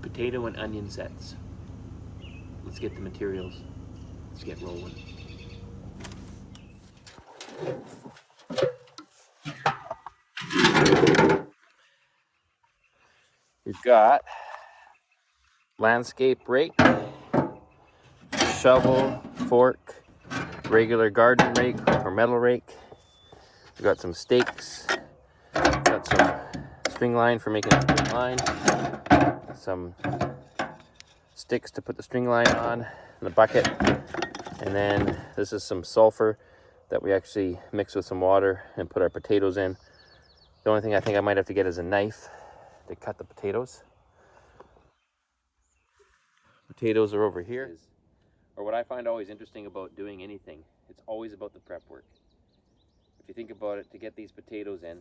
Potato and onion sets. Let's get the materials. Let's get rolling. We've got landscape rake, shovel, fork, regular garden rake or metal rake. We've got some stakes, got some string line for making a string line, some sticks to put the string line on, and a bucket, and then this is some sulfur that we actually mix with some water and put our potatoes in. The only thing I think I might have to get is a knife to cut the potatoes. Potatoes are over here. Or what I find always interesting about doing anything, it's always about the prep work. If you think about it, to get these potatoes in,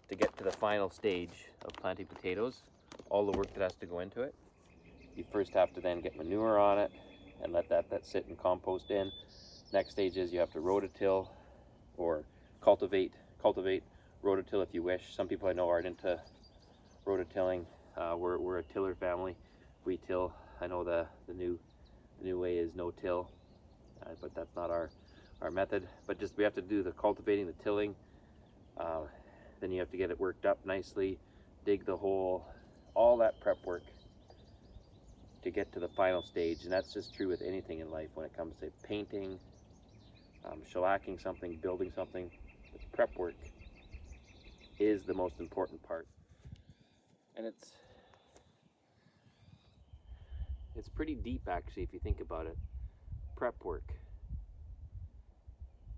to get to the final stage of planting potatoes, all the work that has to go into it, you first have to then get manure on it and let that sit and compost in. Next stage is you have to rototill or cultivate, rototill if you wish. Some people I know aren't into rototilling. We're a tiller family. We till. I know the new way is no till, but that's not our method. But just we have to do the cultivating, the tilling. Then you have to get it worked up nicely, dig the hole, all that prep work to get to the final stage. And that's just true with anything in life when it comes to painting, shellacking something, building something. The prep work is the most important part. And it's pretty deep actually if you think about it. Prep work.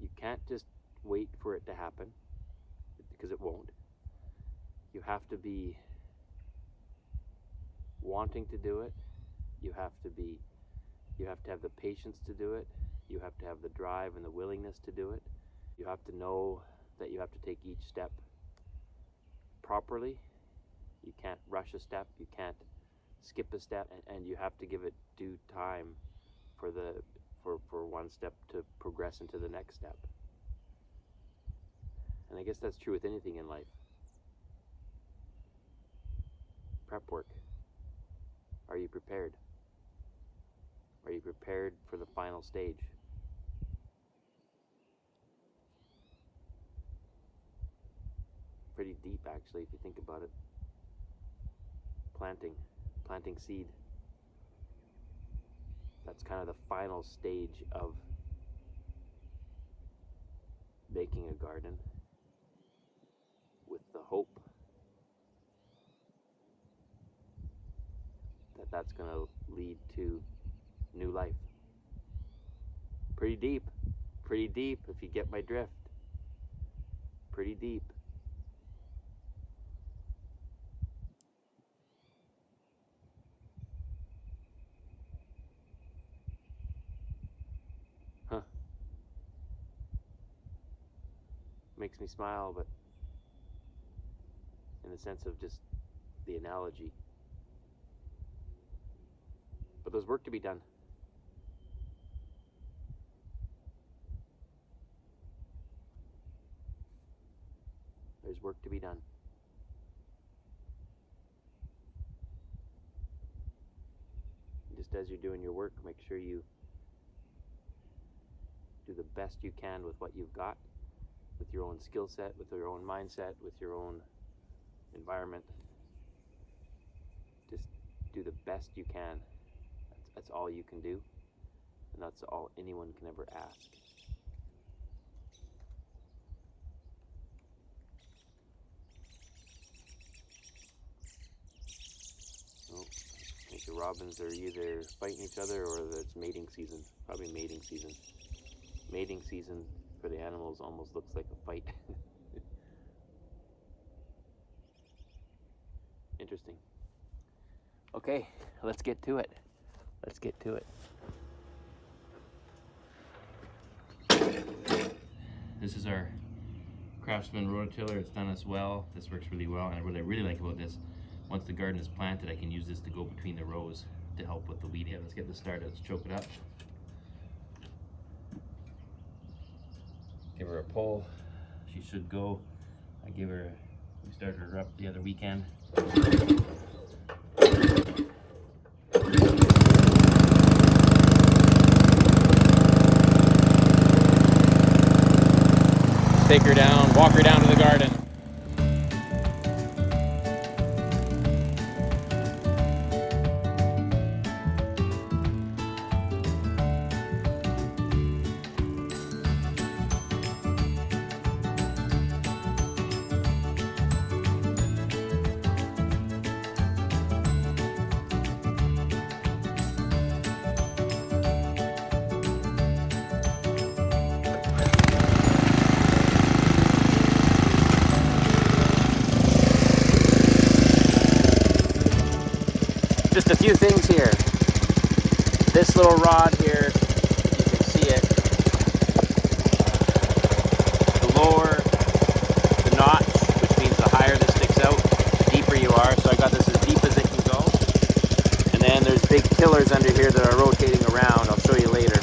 You can't just wait for it to happen, because it won't. You have to be wanting to do it. You have to have the patience to do it. You have to have the drive and the willingness to do it. You have to know that you have to take each step properly. You can't rush a step. You can't skip a step, and you have to give it due time for one step to progress into the next step. And I guess that's true with anything in life. Prep work. Are you prepared? Are you prepared for the final stage? Pretty deep actually if you think about it. Planting seed. That's kind of the final stage of making a garden, with the hope that that's going to lead to new life. Pretty deep if you get my drift. Pretty deep. Makes me smile, but in the sense of just the analogy. But there's work to be done. There's work to be done. Just as you're doing your work, make sure you do the best you can with what you've got, with your own skill set, with your own mindset, with your own environment. Just do the best you can. That's all you can do, and that's all anyone can ever ask. Oh, I think the robins are either fighting each other or it's mating season. Probably mating season. Mating season for the animals almost looks like a fight. Interesting. Okay, let's get to it. This is our Craftsman rototiller. It's done us well. This works really well, and what I really like about this, once the garden is planted, I can use this to go between the rows to help with the weed. Yeah, let's get this started. Let's choke it up. Give her a pull. She should go. We started her up the other weekend. take her down, walk her down to the garden. Just a few things here. This little rod here, you can see it. The lower the notch, which means the higher this sticks out, the deeper you are. So I got this as deep as it can go. And then there's big tillers under here that are rotating around. I'll show you later.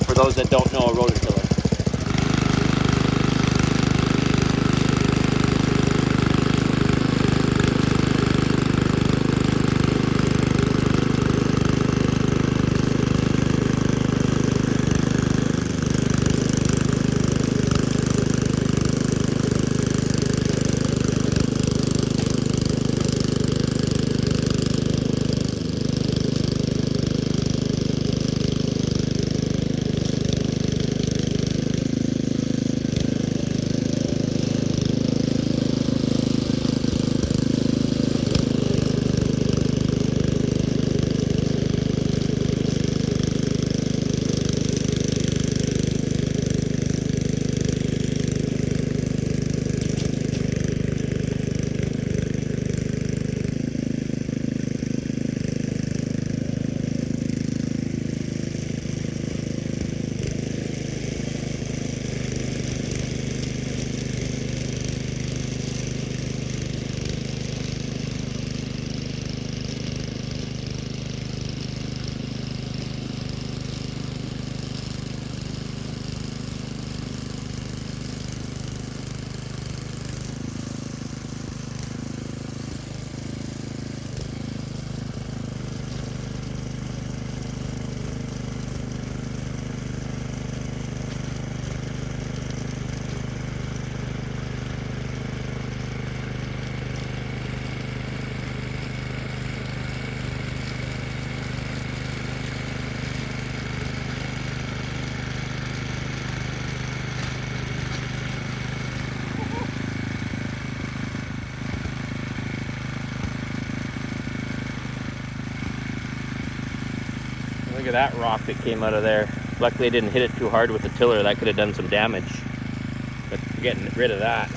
For those that don't know a rototiller. Look at that rock that came out of there. Luckily I didn't hit it too hard with the tiller. That could have done some damage. But we're getting rid of that.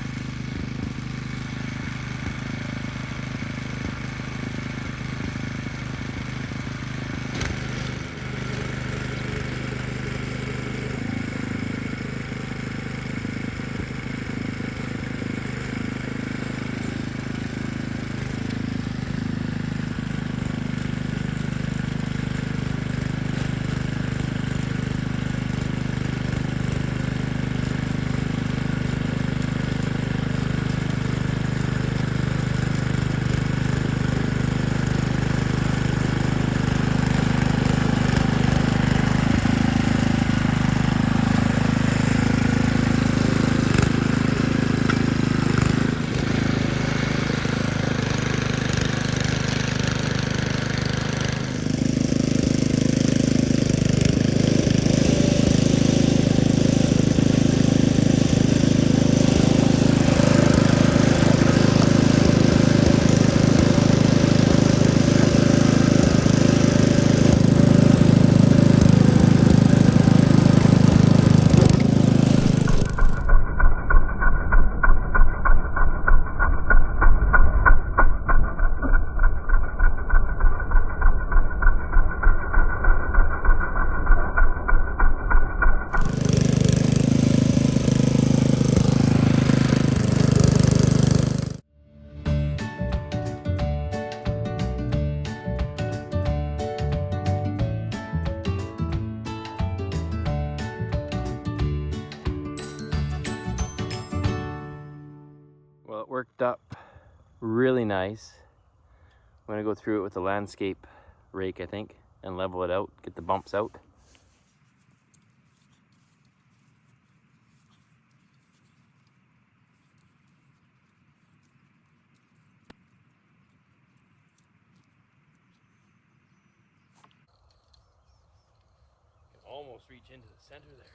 It worked up really nice. I'm gonna go through it with the landscape rake, I think, and level it out, get the bumps out. almost reach into the center there.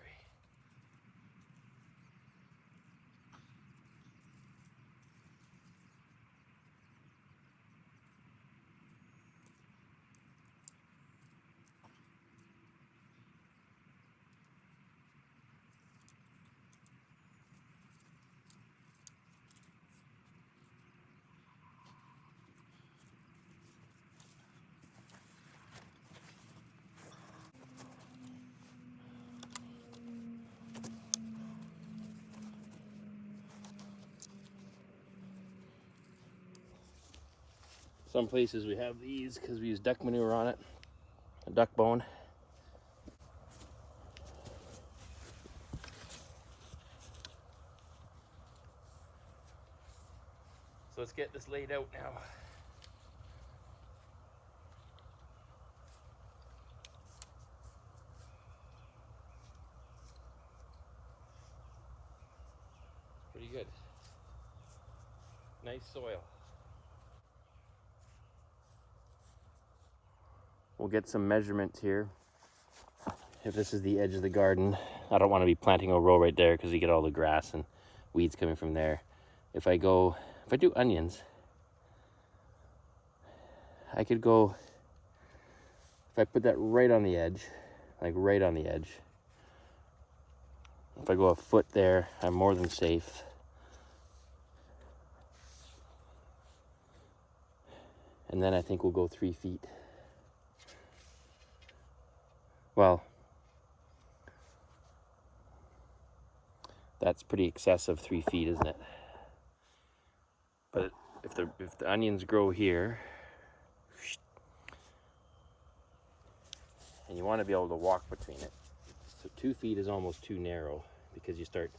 Some places we have these because we use duck manure on it, a duck bone. So let's get this laid out now. Pretty good. Nice soil. We'll get some measurements here. If this is the edge of the garden, I don't want to be planting a row right there because you get all the grass and weeds coming from there. If I do onions, I could go, if I put that right on the edge, like right on the edge, if I go a foot there, I'm more than safe. And then I think we'll go 3 feet. Well, that's pretty excessive, 3 feet, isn't it? But if the onions grow here, and you want to be able to walk between it, so 2 feet is almost too narrow because you start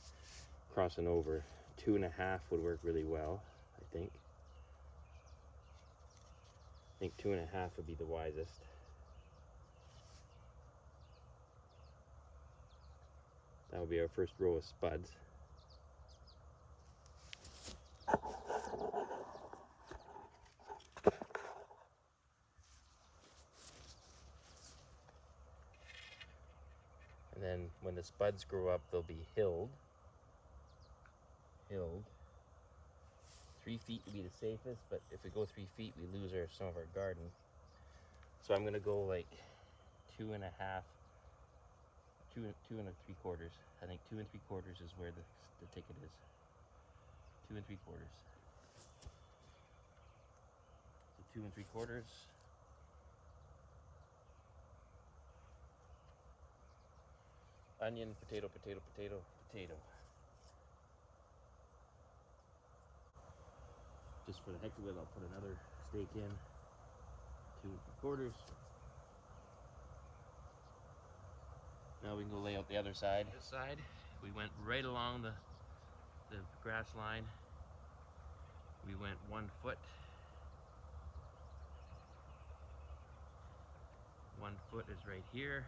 crossing over. 2.5 would work really well, I think. I think 2.5 would be the wisest. That would be our first row of spuds. And then when the spuds grow up, they'll be hilled. 3 feet would be the safest, but if we go 3 feet, we lose some of our garden. So I'm gonna go like 2.5, 2 3/4. I think 2 3/4 is where the ticket is. 2 3/4. So 2 3/4. Onion, potato, potato, potato, potato. Just for the heck of it, I'll put another stake in. 2 3/4. Now we can go lay out the other side. This side, we went right along the grass line. We went 1 foot. 1 foot is right here.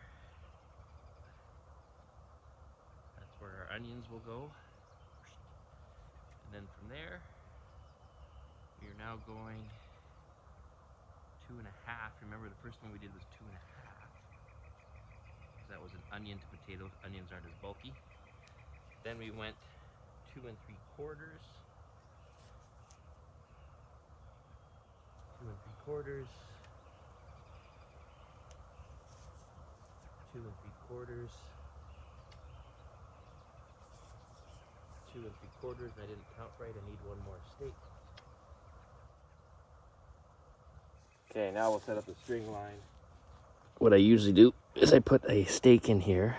That's where our onions will go. And then from there, we are now going 2.5. Remember, the first one we did was 2.5. That was an onion to potato. Onions aren't as bulky. Then we went 2 3/4. 2 3/4. 2 3/4. 2 3/4. I didn't count right. I need 1 more stake. Okay, now we'll set up the string line. What I usually do is I put a stake in here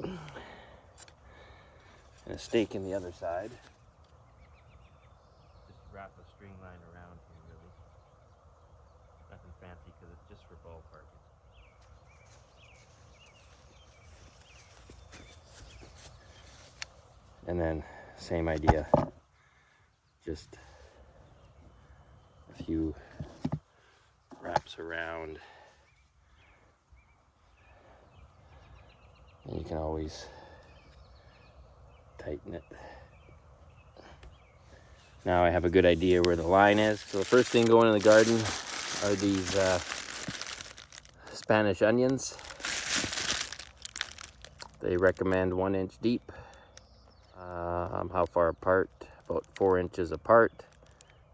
and a stake in the other side. Just wrap a string line around here, really. Nothing fancy because it's just for ballparking. And then same idea, just a few wraps around, and you can always tighten it. Now I have a good idea where the line is. So the first thing going in the garden are these Spanish onions. They recommend 1 inch deep. How far apart? About 4 inches apart.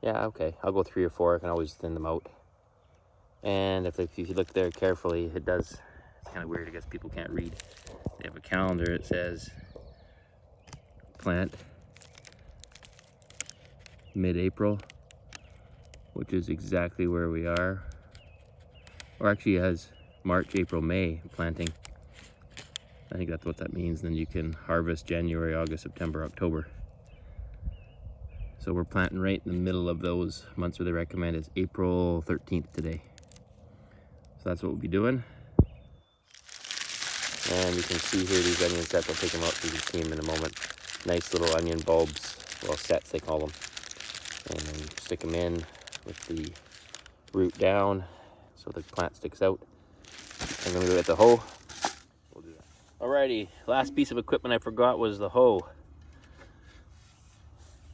Yeah, okay, I'll go 3 or 4. I can always thin them out. And if you look there carefully, it does, it's kind of weird, I guess people can't read. They have a calendar, it says plant mid-April, which is exactly where we are. Or actually it has March, April, May planting. I think that's what that means. Then you can harvest January, August, September, October. So we're planting right in the middle of those months where they recommend. It's April 13th today. So that's what we'll be doing. And you can see here these onion sets. I'll take them out so you can see them in a moment. Nice little onion bulbs, well, sets they call them. And then stick them in with the root down so the plant sticks out. And then we get the hoe. We'll do that. Alrighty, last piece of equipment I forgot was the hoe.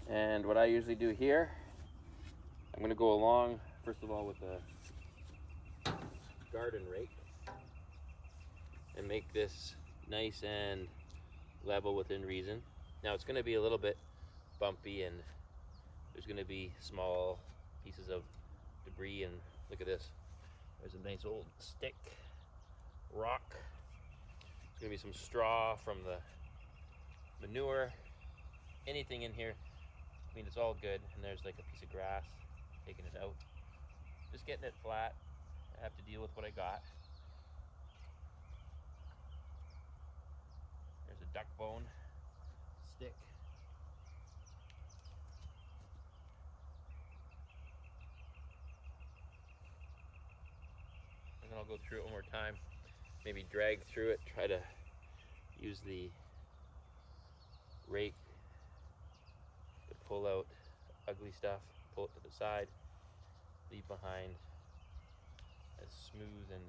And what I usually do here, I'm going to go along, first of all, with a garden rake and make this nice and level within reason. Now it's going to be a little bit bumpy and there's going to be small pieces of debris, and look at this. There's a nice old stick, rock. There's going to be some straw from the manure, anything in here. I mean, it's all good, and there's like a piece of grass, taking it out. Just getting it flat. I have to deal with what I got. There's a duck bone stick. And then I'll go through it one more time. Maybe drag through it, try to use the rake to pull out ugly stuff, pull it to the side, leave behind as smooth and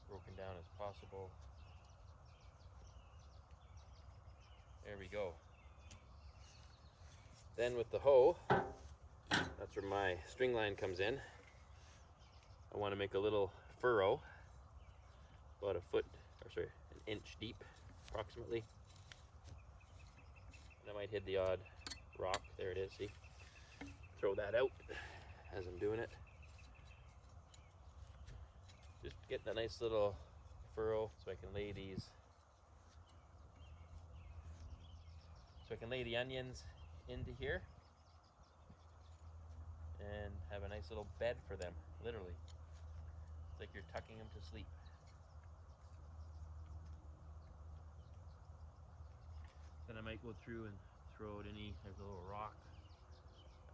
broken down as possible. There we go. Then with the hoe, that's where my string line comes in. I want to make a little furrow, about an inch deep approximately. And I might hit the odd rock. There it is, see? Throw that out as I'm doing it. Just getting a nice little furrow so I can lay these. So I can lay the onions into here and have a nice little bed for them, literally. It's like you're tucking them to sleep. Then I might go through and throw out there's a little rock,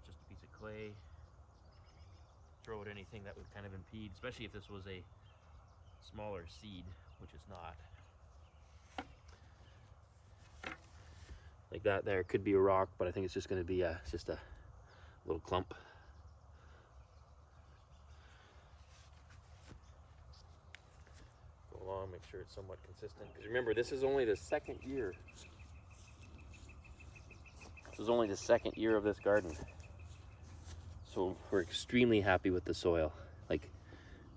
just a piece of clay. Throw out anything that would kind of impede, especially if this was a smaller seed, which it's not. Like that there could be a rock, but I think it's just going to be just a little clump. Go along, make sure it's somewhat consistent. Because remember, this is only the second year. This is only the second year of this garden. So we're extremely happy with the soil. Like,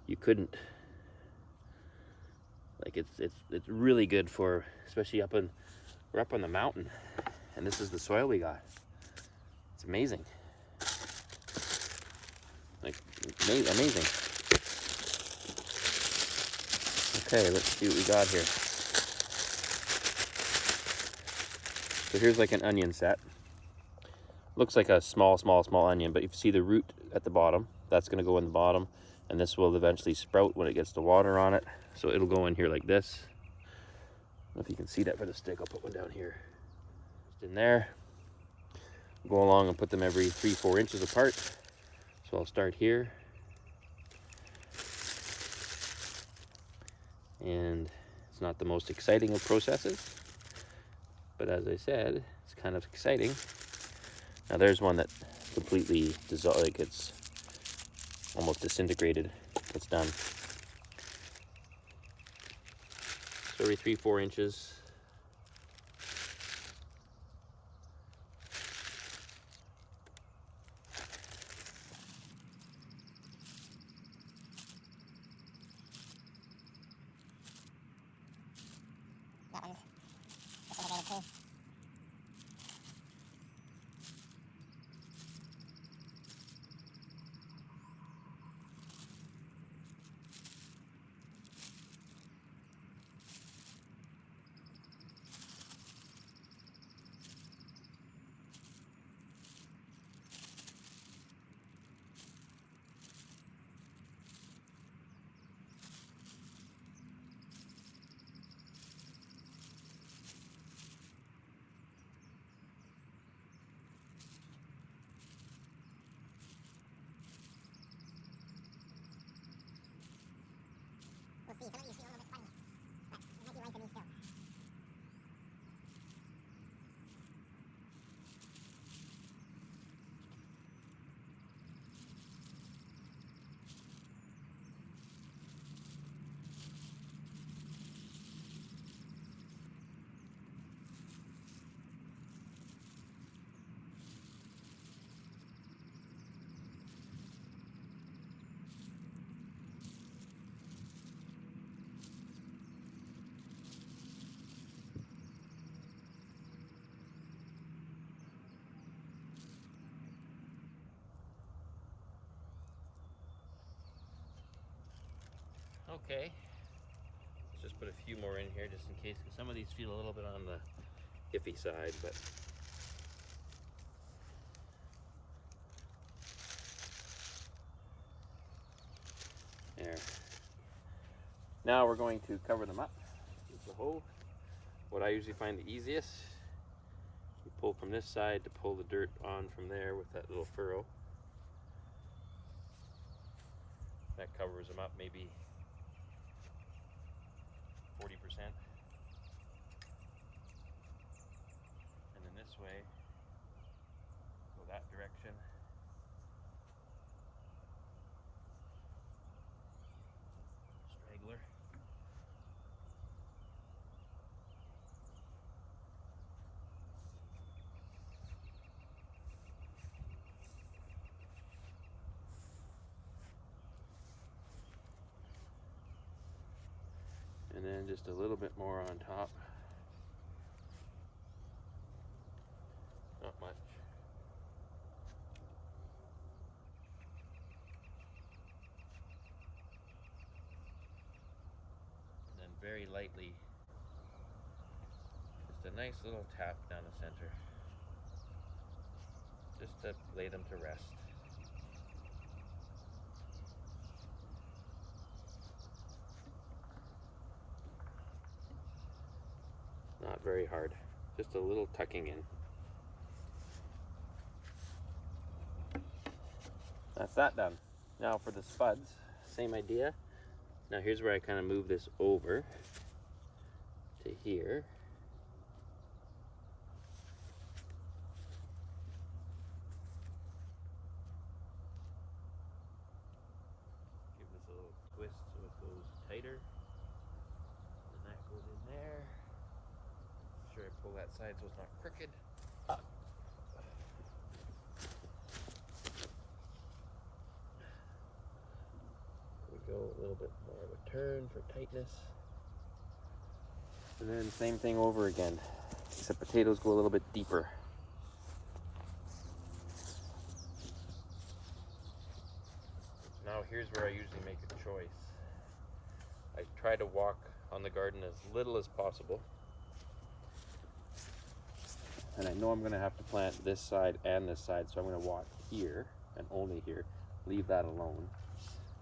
you couldn't, like it's really good for, especially we're up on the mountain, and this is the soil we got. It's amazing. Like, amazing. Okay, let's see what we got here. So here's like an onion set. Looks like a small onion, but if you see the root at the bottom, that's going to go in the bottom, and this will eventually sprout when it gets the water on it. So it'll go in here like this. I don't know if you can see that for the stick. I'll put one down here. Just in there. Go along and put them every 3-4 inches apart. So I'll start here. And it's not the most exciting of processes, but as I said, it's kind of exciting. Now there's one that completely dissolved, like it's almost disintegrated. It's done. So every 3-4 inches. Okay. Let's just put a few more in here just in case, because some of these feel a little bit on the iffy side, but there. Now we're going to cover them up with the hoe. What I usually find the easiest, you pull from this side to pull the dirt on from there with that little furrow. That covers them up maybe 40%. And then this way, go that direction. Straggler. And then just a little bit more on top. Not much. And then very lightly, just a nice little tap down the center. Just to lay them to rest. Not very hard, just a little tucking in. That's that done. Now for the spuds, same idea. Now here's where I kind of move this over to here. Give this a little twist so it goes tighter. And that goes in there. Make sure I pull that side so it's not crooked. Go a little bit more of a turn for tightness. And then same thing over again, except potatoes go a little bit deeper. Now here's where I usually make a choice. I try to walk on the garden as little as possible. And I know I'm gonna have to plant this side and this side, so I'm gonna walk here and only here, leave that alone.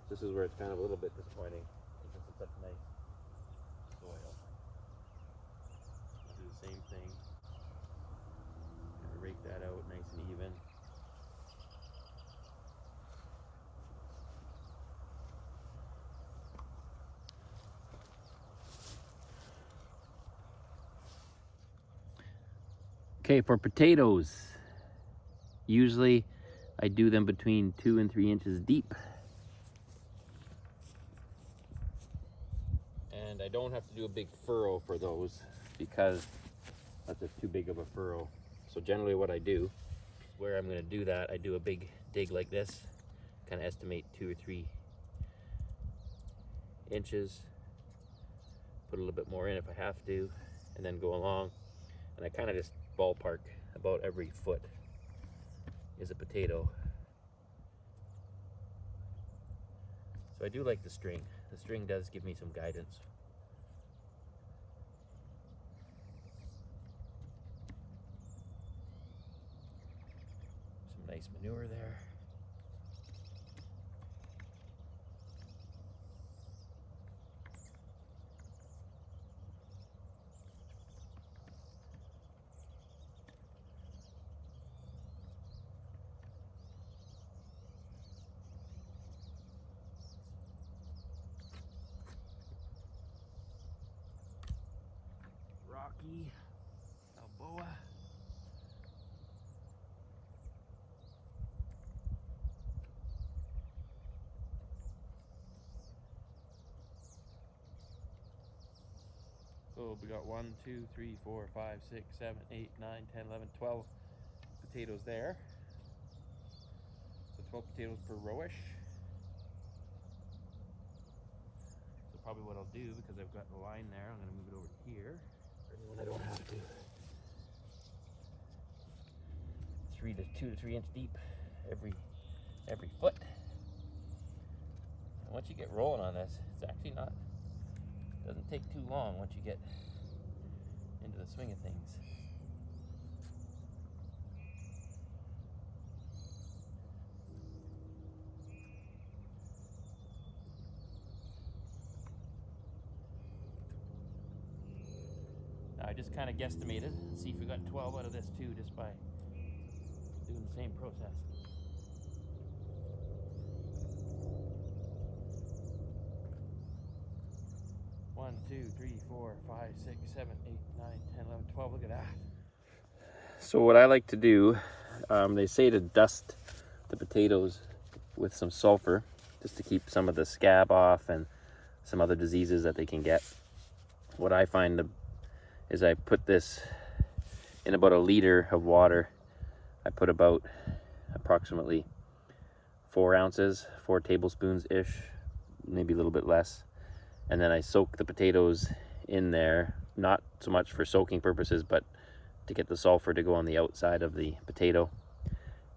This is where it's kind of a little bit disappointing because it's such nice soil. I'll do the same thing. Kind of rake that out nice and even. Okay, for potatoes, usually I do them between 2 and 3 inches deep. And I don't have to do a big furrow for those because that's just too big of a furrow. So generally what I do, where I'm gonna do that, I do a big dig like this, kind of estimate 2 or 3 inches, put a little bit more in if I have to, and then go along. And I kind of just ballpark about every foot is a potato. So I do like the string. The string does give me some guidance. Some nice manure there. Rocky, Balboa. So we got 1, 2, 3, 4, 5, 6, 7, 8, 9, 10, 11, 12 potatoes there. So 12 potatoes per rowish. So probably what I'll do, because I've got the line there, I'm gonna move it over here. For anyone I don't have to. 2 to 3 inch deep every foot. And once you get rolling on this, it's actually not, doesn't take too long once you get into the swing of things. Now I just kind of guesstimated. Let's see if we got 12 out of this too, just by doing the same process. One, 2, 3, 4, 5, 6, 7, 8, 9, 10, 11, 12. Look at that. So what I like to do, they say to dust the potatoes with some sulfur just to keep some of the scab off and some other diseases that they can get. What I find is I put this in about a liter of water. I put about approximately 4 ounces, 4 tablespoons ish, maybe a little bit less. And then I soak the potatoes in there, not so much for soaking purposes, but to get the sulfur to go on the outside of the potato.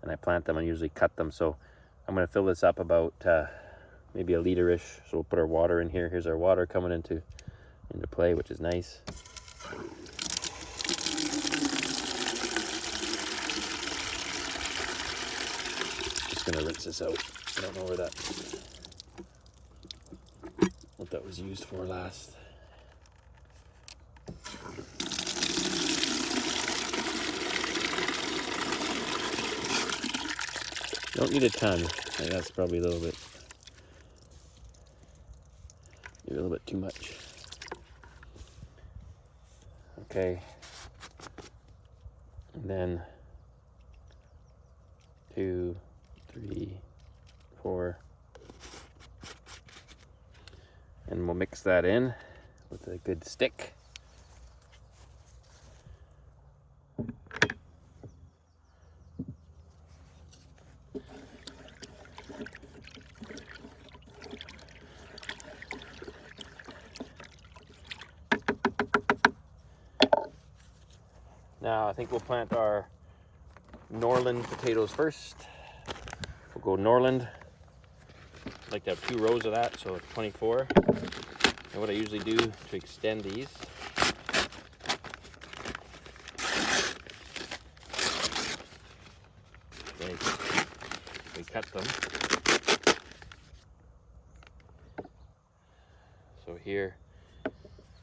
And I plant them and usually cut them. So I'm going to fill this up about maybe a liter-ish. So we'll put our water in here. Here's our water coming into play, which is nice. Just going to rinse this out. I don't know what that was used for last. Don't need a ton. I think that's probably a little bit too much. Okay. And then 2, 3, 4. And we'll mix that in with a good stick. Now I think we'll plant our Norland potatoes first. We'll go Norland. I like to have 2 rows of that, so it's 24. And what I usually do to extend these, we cut them. So here,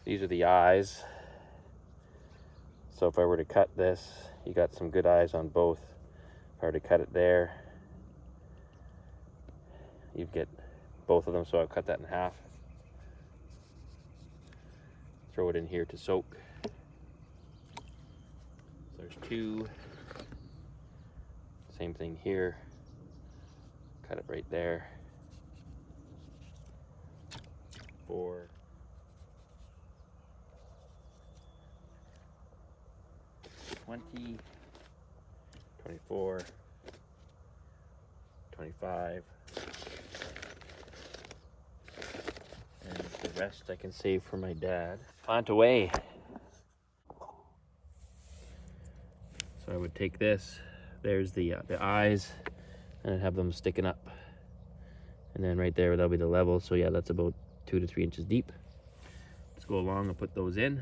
these are the eyes. So if I were to cut this, you got some good eyes on both. If I were to cut it there, you'd get both of them. So I'll cut that in half. Throw it in here to soak. So there's 2. Same thing here. Cut it right there. 4. 20, 24, 25, and the rest I can save for my dad. Plant away. So I would take this, there's the eyes, and I'd have them sticking up. And then right there, that'll be the level. So yeah, that's about 2 to 3 inches deep. Let's go along and put those in.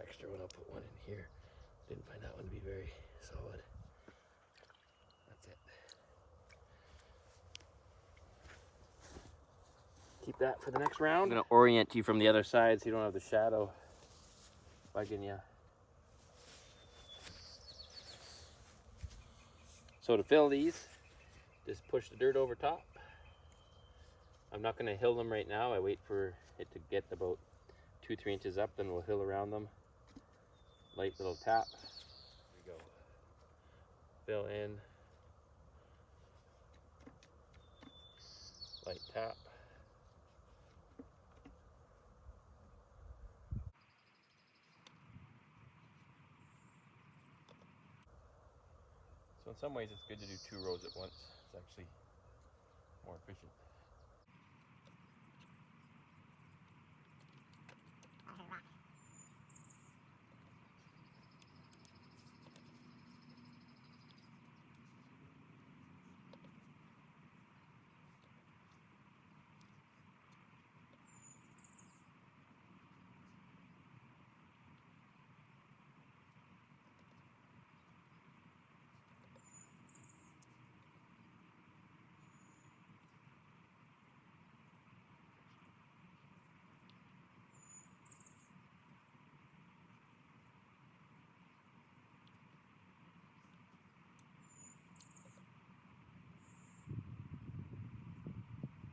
Extra one, I'll put one in here. Didn't find that one to be very solid. That's it. Keep that for the next round. I'm gonna orient you from the other side so you don't have the shadow bugging you. So to fill these, just push the dirt over top. I'm not gonna hill them right now. I wait for it to get about 2-3 inches up, then we'll hill around them. Light little tap. There we go. Fill in. Light tap. So in some ways it's good to do 2 rows at once. It's actually more efficient.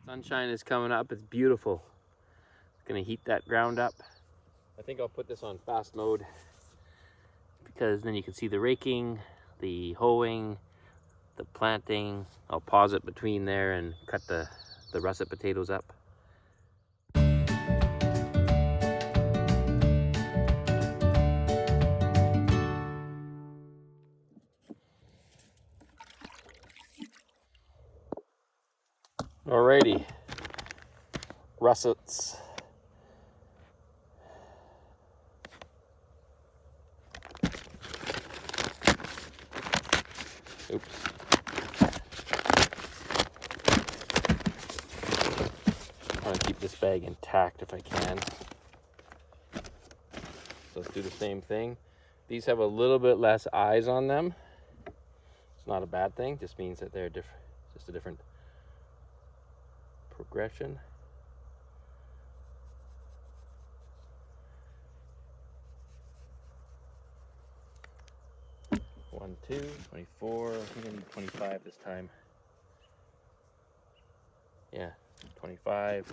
Sunshine is coming up. It's beautiful. It's gonna heat that ground up. I think I'll put this on fast mode because then you can see the raking, the hoeing, the planting. I'll pause it between there and cut the russet potatoes up. Alrighty, russets. Oops. I want to keep this bag intact if I can. So let's do the same thing. These have a little bit less eyes on them. It's not a bad thing, just means that they're different, just a different progression. One, 2, 24, I'm gonna need 25 this time. Yeah, 25,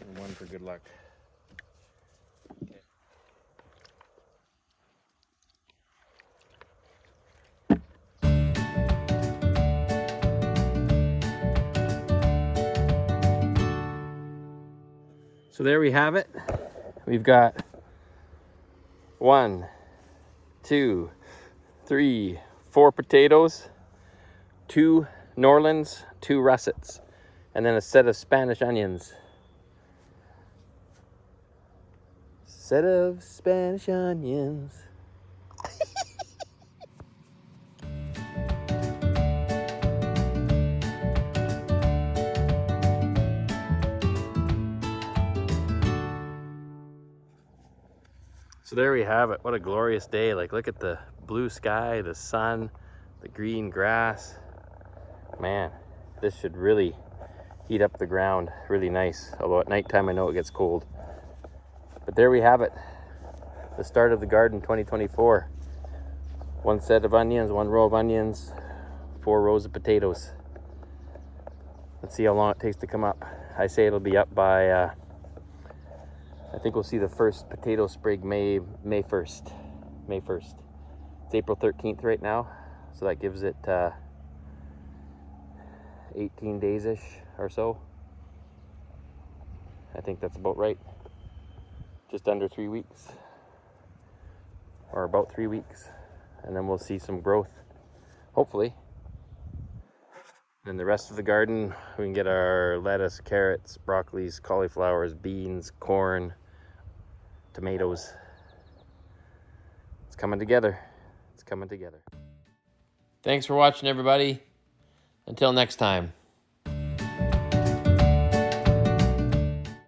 and 1 for good luck. Okay. So there we have it. We've got 1, 2, 3, 4 potatoes, 2 Norlands, 2 russets, and then a set of Spanish onions. Set of Spanish onions. So there we have it. What a glorious day. Like, look at the blue sky, the sun, the green grass. Man, this should really heat up the ground really nice. Although at nighttime I know it gets cold. But there we have it. The start of the garden 2024. 1 set of onions, 1 row of onions, 4 rows of potatoes. Let's see how long it takes to come up. I say it'll be up by I think we'll see the first potato sprig May 1st. May 1st. It's April 13th right now, so that gives it 18 days-ish or so. I think that's about right. Just under 3 weeks, or about 3 weeks, and then we'll see some growth, hopefully. And the rest of the garden, we can get our lettuce, carrots, broccolis, cauliflowers, beans, corn, tomatoes. It's coming together. It's coming together. Thanks for watching, everybody. Until next time.